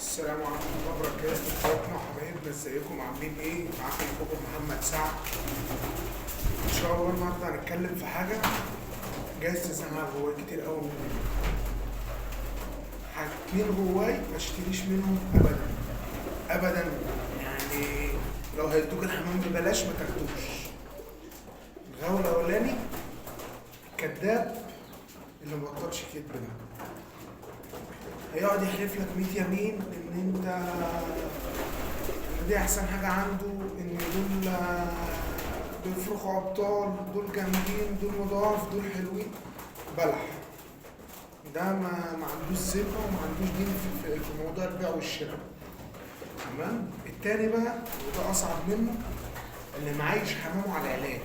السلام عليكم ورحمة الله وبركاته. اخواتنا وحبايبنا، ازيكم عاملين ايه؟ معاكم اخوكم محمد سعد. ان شاء الله النهارده هنتكلم في حاجة جايز تزعل جواي كتير قوي مني. حاجتين جواي ما اشتريش منهم ابدا ابدا. يعني لو هيدوك الحمام ببلاش ما تاخدوش. الغاوي الاولاني الكذاب اللي مبطلش كدب ده، هيقعد يحلف لك 100 يمين ان دي احسن حاجه عنده، ان دول بيفرخوا ابطال، دول جامدين، دول نضاف، دول حلوين. بلح ده ما عندوش ثقه وما عندوش دين في موضوع البيع والشراء. تمام. التاني بقى وده اصعب منه، اللي معايش حمامه على العلاج.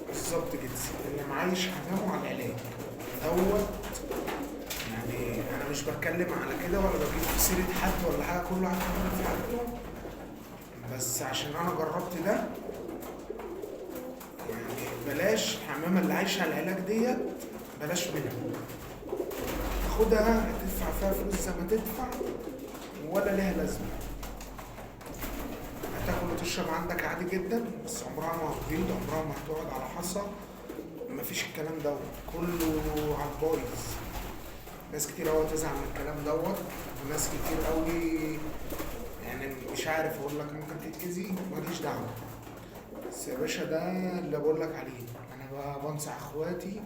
بالظبط كده، اللي معايش حمامه على العلاج دوت. يعني انا مش بتكلم على كده ولا بجيب في سيره حد ولا حاجه، كل واحد حمام في حاجته، بس عشان انا جربت ده. يعني بلاش حمامه اللي عايشه على العلاج ديت، بلاش منها. تاخدها هتدفع فيها فلوس زي ما تدفع ولا ليها لازمه. هتاكل وتشرب عندك عادي جدا، بس عمرها ما هتبيض، عمرها ما هتقعد على حصى، مفيش الكلام دوت، كله على البايظ. ناس كتير قوي تزعل من الكلام دوت، وناس كتير قوي يعني مش عارف اقول لك ممكن تتأذي، ماليش دعوه. بس يا باشا ده اللي بقول لك عليه. انا بقى بنصح اخواتي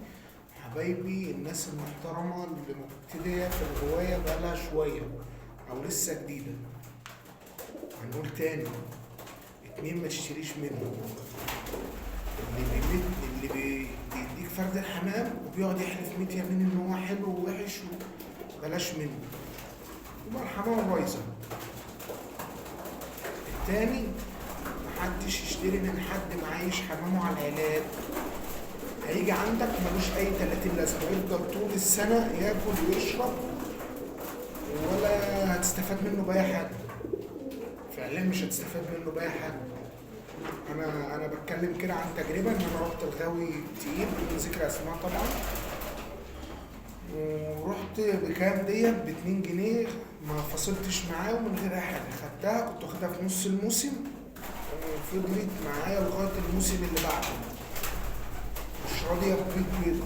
حبايبي، الناس المحترمه اللي مبتدئه في الهوايه بقالها شويه او لسه جديده. هنقول تاني، اتنين ما تشتريش منه. اللي بيديك فرد الحمام وبيقعد يحلف 100 يمين ان هو حلو ووحش، بلاش منه، يبقى الحمامه بايظه. التاني، محدش يشتري من حد معايش حمامه على العلاج. هيجي عندك ملوش اي 30 لازمه، يفضل طول السنه ياكل ويشرب ولا هتستفاد منه باي حاجه. فعلا مش هتستفاد منه باي حاجه. انا بتكلم كده عن تجربه، ان انا رحت الغاوي تقيل بدون ذكر اسماء طبعا، ورحت بكام ديت ب2 جنيه، ما فصلتش معاه ومن غير اي حاجه. خدتها، كنت واخدها في نص الموسم وفضلت معايا لغايه الموسم اللي بعده. مش راضيه ببيض بيضه،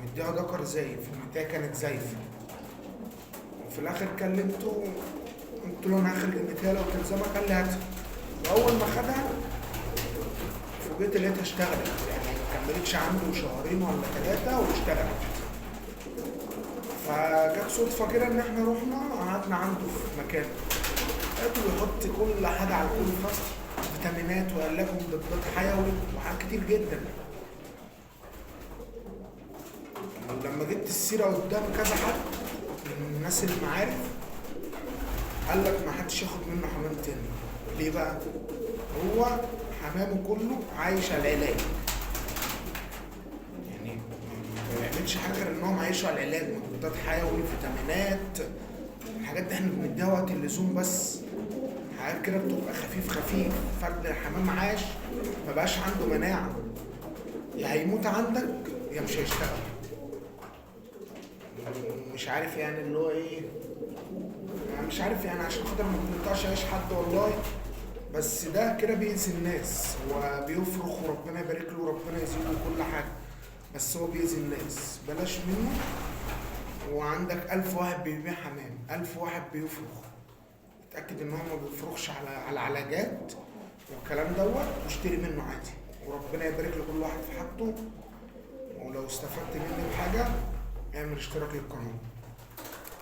مديها دكر زايف، ومديها كانت زايفه. وفي الاخر كلمته قلت له انا هاخد المثال وتلزمها، قال لي هاتها. واول ما خدها فوجئت لقيتها اشتغلت، يعني ما كملتش عنده شهرين ولا 3 واشتغلت. فجت صدفه كده ان احنا رحنا قعدنا عنده في مكانه، لقيته بيحط كل حاجه على كل فصل، فيتامينات وعلاج ومضادات حيوي وحاجات كتير جدا. ولما جبت السيره قدام كذا حد من الناس اللي معارف، قال لك ما حدش ياخد منه حمام تاني. ليه بقى؟ هو حمامه كله عايش على العلاج، يعني ما بيعملش حاجه غير ان هو عايش على العلاج، مضادات حيوي، فيتامينات، الحاجات دي احنا بنديها وقت اللزوم بس. حاجات كده بتبقى خفيف خفيف. فرد الحمام عاش ما بقاش عنده مناعه، يا هيموت عندك يا مش هيشتغل. مش عارف يعني اللي هو ايه، يعني مش عارف يعني عشان خاطر ما بنقطعش عيش حد والله، بس ده كده بيأذي الناس. هو بيفرخ وربنا يبارك له وربنا يزيده كل حاجه، بس هو بيأذي الناس، بلاش منه. وعندك 1000 واحد بيبيع حمام، 1000 واحد بيفرخ، اتأكد ان هو ما بيفرخش على علاجات والكلام دوت، واشتري منه عادي، وربنا يبارك لكل واحد في حاجته. ولو استفدت مني بحاجه اعمل اشتراك للقناه.